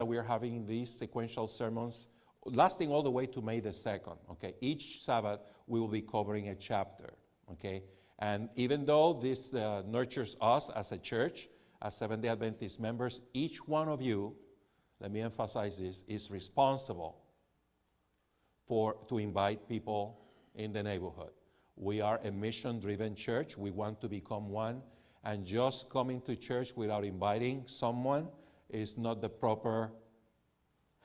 we are having these sequential sermons lasting all the way to May the 2nd, okay? Each Sabbath, we will be covering a chapter, okay? And even though this nurtures us as a church, as Seventh-day Adventist members, each one of you, let me emphasize this, is responsible to invite people in the neighborhood. We are a mission-driven church. We want to become one. And just coming to church without inviting someone is not the proper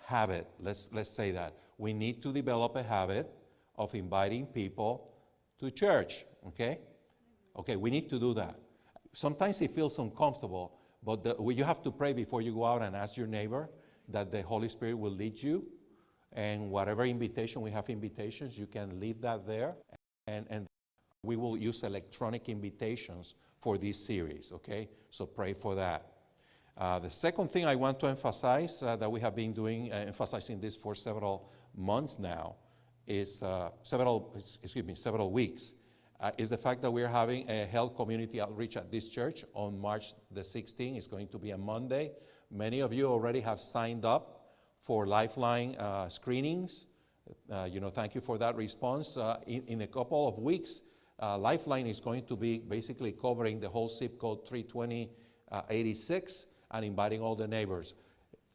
habit. Let's say that. We need to develop a habit of inviting people to church, okay? Okay, we need to do that. Sometimes it feels uncomfortable, but you have to pray before you go out and ask your neighbor that the Holy Spirit will lead you. And whatever invitation, we have invitations, you can leave that there. And we will use electronic invitations for this series, okay? So pray for that. The second thing I want to emphasize that we have been doing, emphasizing this for several months now, is several weeks, is the fact that we're having a health community outreach at this church on March the 16th. It's going to be a Monday. Many of you already have signed up for Lifeline screenings. Thank you for that response. In a couple of weeks, Lifeline is going to be basically covering the whole zip code 32086 and inviting all the neighbors.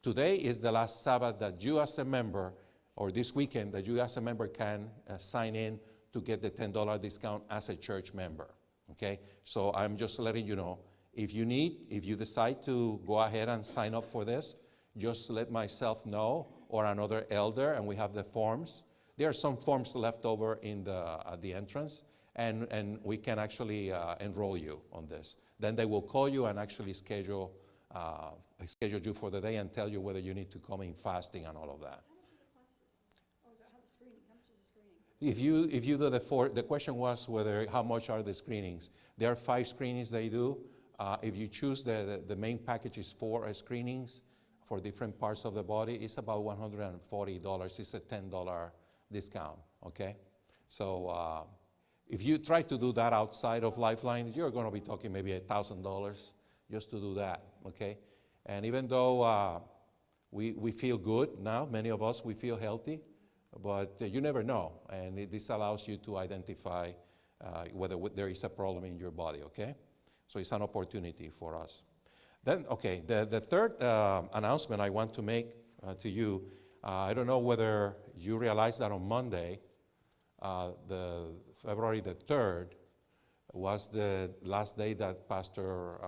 Today is the last Sabbath that you as a member, or this weekend, that you as a member can sign in to get the $10 discount as a church member, okay? So I'm just letting you know, if you decide to go ahead and sign up for this, just let myself know or another elder, and we have the forms. There are some forms left over at the entrance, and we can actually enroll you on this. Then they will call you and actually schedule you for the day and tell you whether you need to come in fasting and all of that. How much is the screening? If you do the question was how much are the screenings? There are 5 screenings they do. If you choose the main package is 4 screenings for different parts of the body. It's about $140. It's a $10 discount, okay? So if you try to do that outside of Lifeline, you're going to be talking maybe $1,000 just to do that, okay? And even though we feel good now, many of us, we feel healthy, but you never know. And this allows you to identify whether there is a problem in your body, okay? So it's an opportunity for us. Then, okay, the third announcement I want to make to you, I don't know whether you realize that on Monday, the February the 3rd, was the last day that Pastor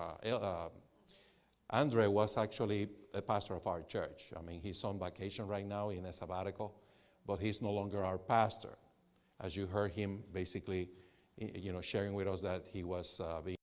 Andre was actually a pastor of our church. I mean, he's on vacation right now in a sabbatical, but he's no longer our pastor. As you heard him basically, sharing with us that he was being